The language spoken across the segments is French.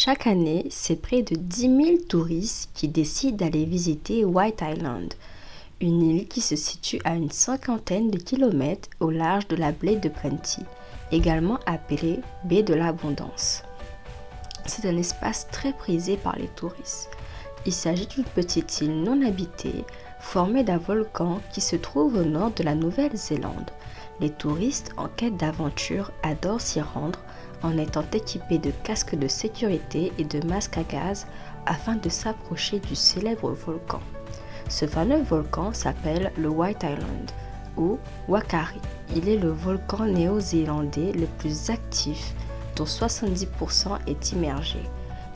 Chaque année, c'est près de 10 000 touristes qui décident d'aller visiter White Island, une île qui se situe à une cinquantaine de kilomètres au large de la baie de Plenty, également appelée baie de l'Abondance. C'est un espace très prisé par les touristes. Il s'agit d'une petite île non habitée formée d'un volcan qui se trouve au nord de la Nouvelle-Zélande. Les touristes en quête d'aventure adorent s'y rendre en étant équipés de casques de sécurité et de masques à gaz afin de s'approcher du célèbre volcan. Ce fameux volcan s'appelle le White Island ou Wakari. Il est le volcan néo-zélandais le plus actif dont 70% est immergé.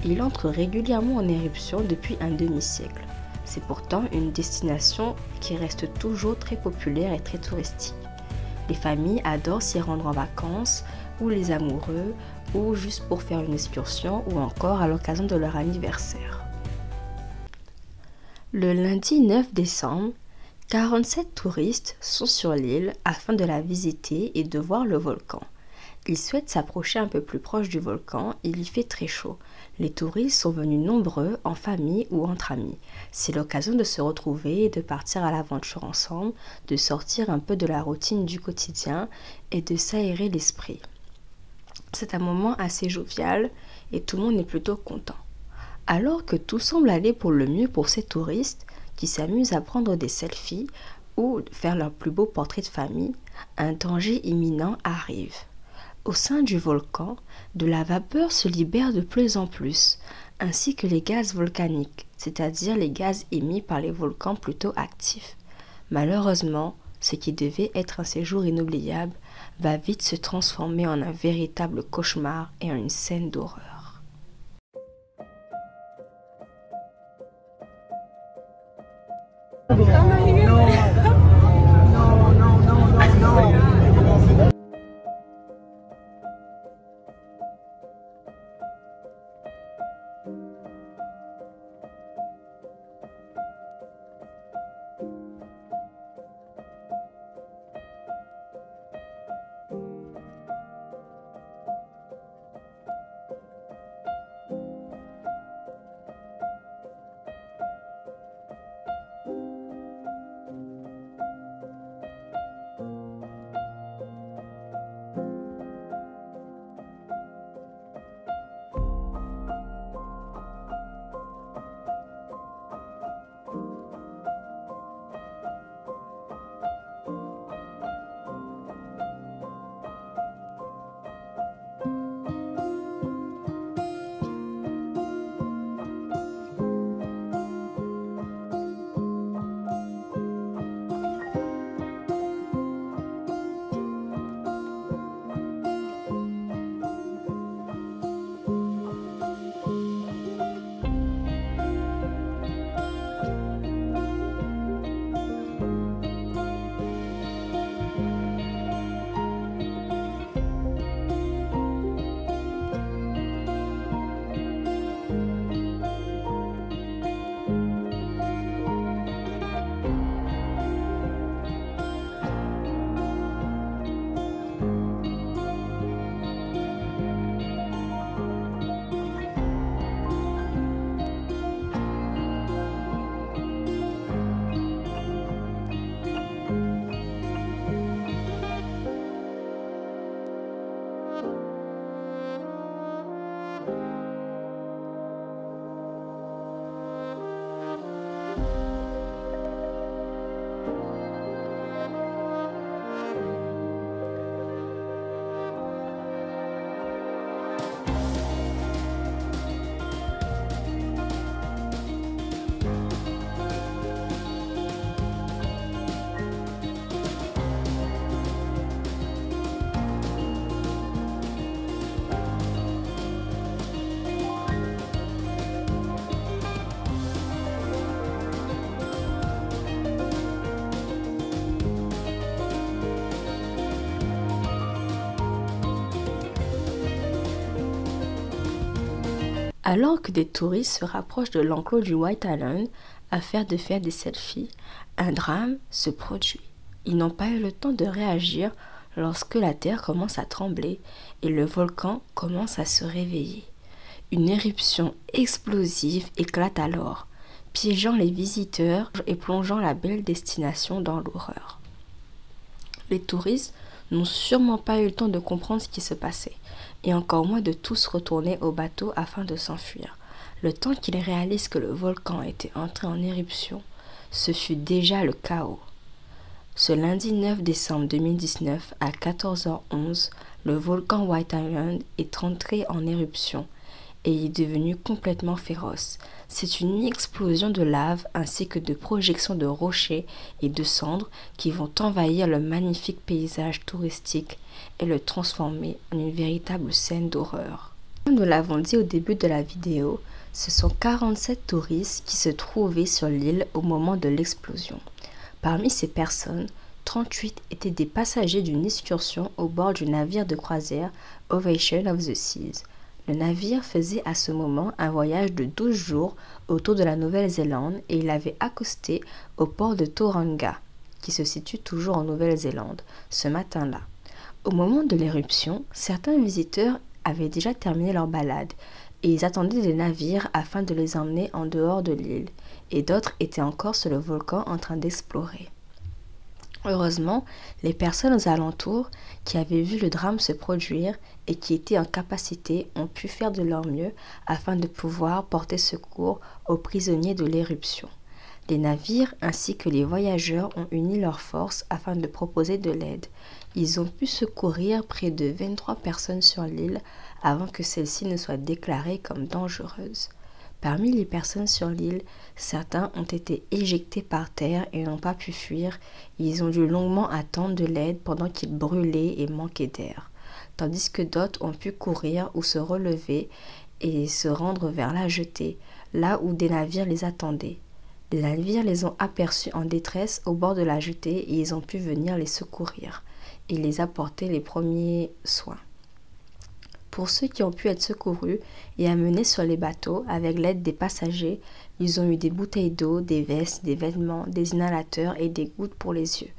Il entre régulièrement en éruption depuis un demi-siècle. C'est pourtant une destination qui reste toujours très populaire et très touristique. Les familles adorent s'y rendre en vacances, ou les amoureux, ou juste pour faire une excursion, ou encore à l'occasion de leur anniversaire. Le lundi 9 décembre, 47 touristes sont sur l'île afin de la visiter et de voir le volcan. Ils souhaitent s'approcher un peu plus proche du volcan, il y fait très chaud. Les touristes sont venus nombreux, en famille ou entre amis. C'est l'occasion de se retrouver et de partir à l'aventure ensemble, de sortir un peu de la routine du quotidien et de s'aérer l'esprit. C'est un moment assez jovial et tout le monde est plutôt content. Alors que tout semble aller pour le mieux pour ces touristes qui s'amusent à prendre des selfies ou faire leur plus beau portrait de famille, un danger imminent arrive. Au sein du volcan, de la vapeur se libère de plus en plus, ainsi que les gaz volcaniques, c'est-à-dire les gaz émis par les volcans plutôt actifs. Malheureusement, ce qui devait être un séjour inoubliable va vite se transformer en un véritable cauchemar et en une scène d'horreur. Alors que des touristes se rapprochent de l'enclos du White Island afin de faire des selfies, un drame se produit. Ils n'ont pas eu le temps de réagir lorsque la terre commence à trembler et le volcan commence à se réveiller. Une éruption explosive éclate alors, piégeant les visiteurs et plongeant la belle destination dans l'horreur. Les touristes n'ont sûrement pas eu le temps de comprendre ce qui se passait, et encore moins de tous retourner au bateau afin de s'enfuir. Le temps qu'ils réalisent que le volcan était entré en éruption, ce fut déjà le chaos. Ce lundi 9 décembre 2019 à 14h11, le volcan White Island est entré en éruption et est devenu complètement féroce. C'est une explosion de lave ainsi que de projections de rochers et de cendres qui vont envahir le magnifique paysage touristique et le transformer en une véritable scène d'horreur. Comme nous l'avons dit au début de la vidéo, ce sont 47 touristes qui se trouvaient sur l'île au moment de l'explosion. Parmi ces personnes, 38 étaient des passagers d'une excursion au bord du navire de croisière Ovation of the Seas. Le navire faisait à ce moment un voyage de 12 jours autour de la Nouvelle-Zélande et il avait accosté au port de Tauranga, qui se situe toujours en Nouvelle-Zélande, ce matin-là. Au moment de l'éruption, certains visiteurs avaient déjà terminé leur balade et ils attendaient des navires afin de les emmener en dehors de l'île, et d'autres étaient encore sur le volcan en train d'explorer. Heureusement, les personnes aux alentours qui avaient vu le drame se produire et qui étaient en capacité ont pu faire de leur mieux afin de pouvoir porter secours aux prisonniers de l'éruption. Les navires ainsi que les voyageurs ont uni leurs forces afin de proposer de l'aide. Ils ont pu secourir près de 23 personnes sur l'île avant que celle-ci ne soit déclarée comme dangereuse. Parmi les personnes sur l'île, certains ont été éjectés par terre et n'ont pas pu fuir. Ils ont dû longuement attendre de l'aide pendant qu'ils brûlaient et manquaient d'air, tandis que d'autres ont pu courir ou se relever et se rendre vers la jetée, là où des navires les attendaient. Les navires les ont aperçus en détresse au bord de la jetée et ils ont pu venir les secourir et les apporter les premiers soins. Pour ceux qui ont pu être secourus et amenés sur les bateaux avec l'aide des passagers, ils ont eu des bouteilles d'eau, des vestes, des vêtements, des inhalateurs et des gouttes pour les yeux.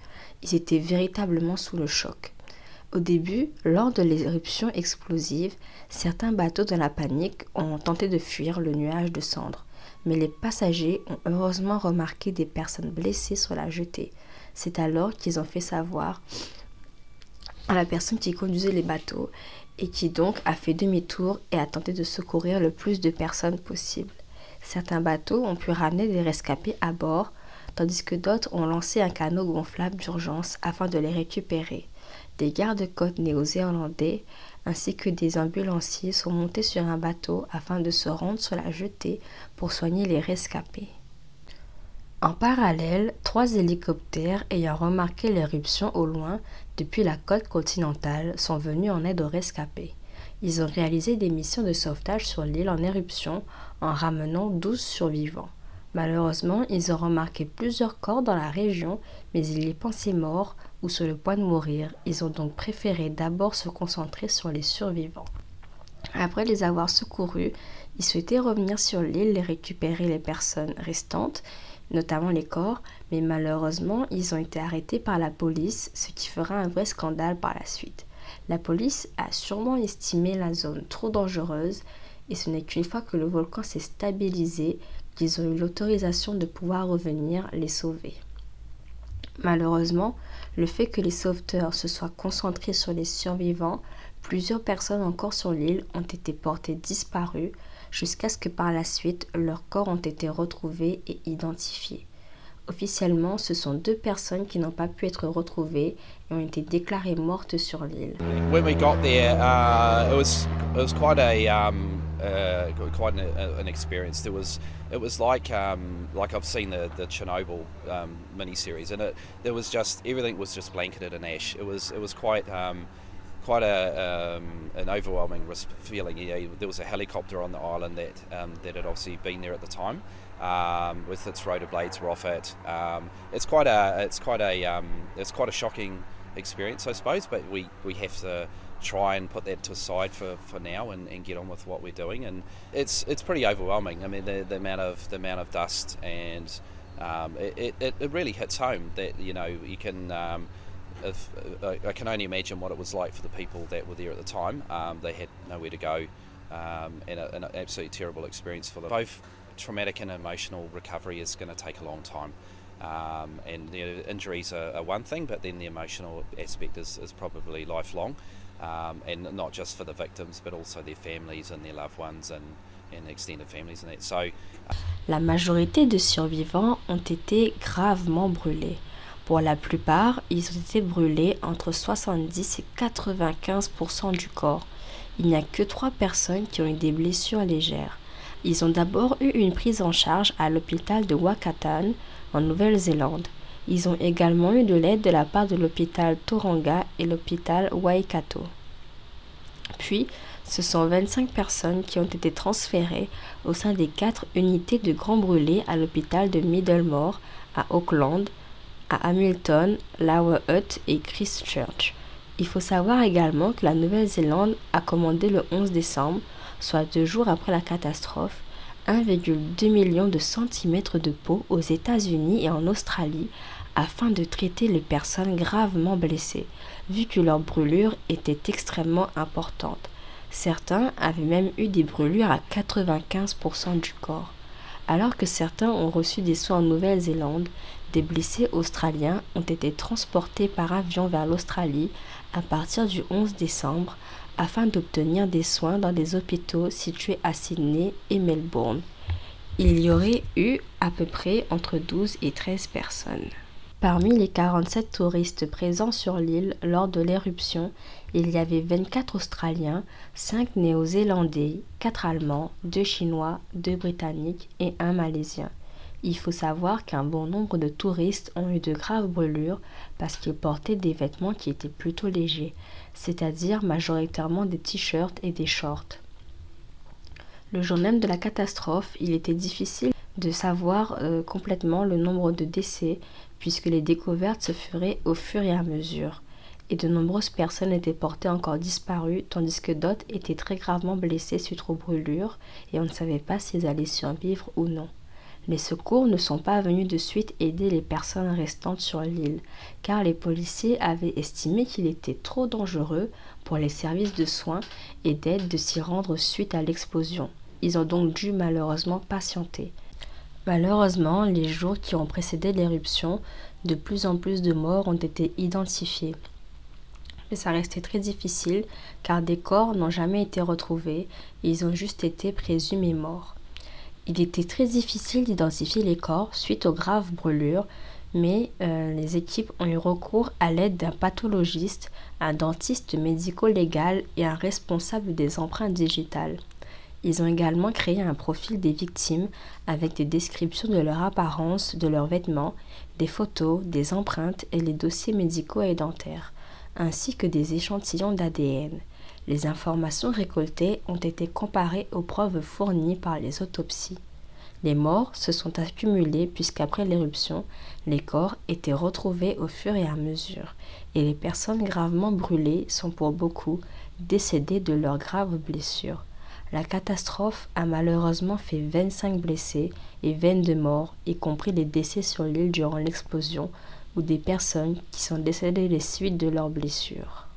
Ils étaient véritablement sous le choc. Au début, lors de l'éruption explosive, certains bateaux dans la panique ont tenté de fuir le nuage de cendres, mais les passagers ont heureusement remarqué des personnes blessées sur la jetée. C'est alors qu'ils ont fait savoir à la personne qui conduisait les bateaux et qui donc a fait demi-tour et a tenté de secourir le plus de personnes possible. Certains bateaux ont pu ramener des rescapés à bord, tandis que d'autres ont lancé un canot gonflable d'urgence afin de les récupérer. Des gardes-côtes néo-zélandais ainsi que des ambulanciers sont montés sur un bateau afin de se rendre sur la jetée pour soigner les rescapés. En parallèle, 3 hélicoptères ayant remarqué l'éruption au loin depuis la côte continentale sont venus en aide aux rescapés. Ils ont réalisé des missions de sauvetage sur l'île en éruption en ramenant 12 survivants. Malheureusement, ils ont remarqué plusieurs corps dans la région, mais ils les pensaient morts ou sur le point de mourir. Ils ont donc préféré d'abord se concentrer sur les survivants. Après les avoir secourus, ils souhaitaient revenir sur l'île et récupérer les personnes restantes, notamment les corps, mais malheureusement, ils ont été arrêtés par la police, ce qui fera un vrai scandale par la suite. La police a sûrement estimé la zone trop dangereuse et ce n'est qu'une fois que le volcan s'est stabilisé qu'ils ont eu l'autorisation de pouvoir revenir les sauver. Malheureusement, le fait que les sauveteurs se soient concentrés sur les survivants, plusieurs personnes encore sur l'île ont été portées disparues jusqu'à ce que par la suite leurs corps ont été retrouvés et identifiés. Officiellement, ce sont 2 personnes qui n'ont pas pu être retrouvées et ont été déclarées mortes sur l'île. When we got there, it was quite an experience. It was like I've seen the Chernobyl miniseries, and there was just everything was just blanketed in ash. It was quite an overwhelming feeling. Yeah, there was a helicopter on the island that had obviously been there at the time, with its rotor blades were off it. It's quite a shocking experience, I suppose, but we have to try and put that to the side for now and get on with what we're doing. And it's pretty overwhelming. I mean, the amount of dust, and it really hits home that you can. I can only imagine what it was like for the people that were there at the time. They had nowhere to go. and an absolutely terrible experience for them. Both traumatic and emotional recovery is going to take a long time. And the injuries are one thing, but then the emotional aspect is probably lifelong, and not just for the victims, but also their families and their loved ones and extended families and that. So, La majorité de survivants ont été gravement brûlés. Pour la plupart, ils ont été brûlés entre 70 et 95% du corps. Il n'y a que 3 personnes qui ont eu des blessures légères. Ils ont d'abord eu une prise en charge à l'hôpital de Wakatan, en Nouvelle-Zélande. Ils ont également eu de l'aide de la part de l'hôpital Tauranga et l'hôpital Waikato. Puis, ce sont 25 personnes qui ont été transférées au sein des 4 unités de grands brûlés à l'hôpital de Middlemore, à Auckland, à Hamilton, Lower Hutt et Christchurch. Il faut savoir également que la Nouvelle-Zélande a commandé le 11 décembre, soit 2 jours après la catastrophe, 1,2 million de centimètres de peau aux États-Unis et en Australie afin de traiter les personnes gravement blessées, vu que leurs brûlures étaient extrêmement importantes. Certains avaient même eu des brûlures à 95% du corps. Alors que certains ont reçu des soins en Nouvelle-Zélande, des blessés australiens ont été transportés par avion vers l'Australie à partir du 11 décembre afin d'obtenir des soins dans des hôpitaux situés à Sydney et Melbourne. Il y aurait eu à peu près entre 12 et 13 personnes. Parmi les 47 touristes présents sur l'île lors de l'éruption, il y avait 24 Australiens, 5 Néo-Zélandais, 4 Allemands, 2 Chinois, 2 Britanniques et 1 Malaisien. Il faut savoir qu'un bon nombre de touristes ont eu de graves brûlures parce qu'ils portaient des vêtements qui étaient plutôt légers, c'est-à-dire majoritairement des t-shirts et des shorts. Le jour même de la catastrophe, il était difficile de savoir complètement le nombre de décès puisque les découvertes se feraient au fur et à mesure. Et de nombreuses personnes étaient portées encore disparues tandis que d'autres étaient très gravement blessées suite aux brûlures et on ne savait pas s'ils allaient survivre ou non. Les secours ne sont pas venus de suite aider les personnes restantes sur l'île, car les policiers avaient estimé qu'il était trop dangereux pour les services de soins et d'aide de s'y rendre suite à l'explosion. Ils ont donc dû malheureusement patienter. Malheureusement, les jours qui ont précédé l'éruption, de plus en plus de morts ont été identifiés. Mais ça restait très difficile car des corps n'ont jamais été retrouvés et ils ont juste été présumés morts. Il était très difficile d'identifier les corps suite aux graves brûlures, mais les équipes ont eu recours à l'aide d'un pathologiste, un dentiste médico-légal et un responsable des empreintes digitales. Ils ont également créé un profil des victimes avec des descriptions de leur apparence, de leurs vêtements, des photos, des empreintes et les dossiers médicaux et dentaires, ainsi que des échantillons d'ADN. Les informations récoltées ont été comparées aux preuves fournies par les autopsies. Les morts se sont accumulés puisqu'après l'éruption, les corps étaient retrouvés au fur et à mesure et les personnes gravement brûlées sont pour beaucoup décédées de leurs graves blessures. La catastrophe a malheureusement fait 25 blessés et 22 morts, y compris les décès sur l'île durant l'explosion ou des personnes qui sont décédées des suites de leurs blessures.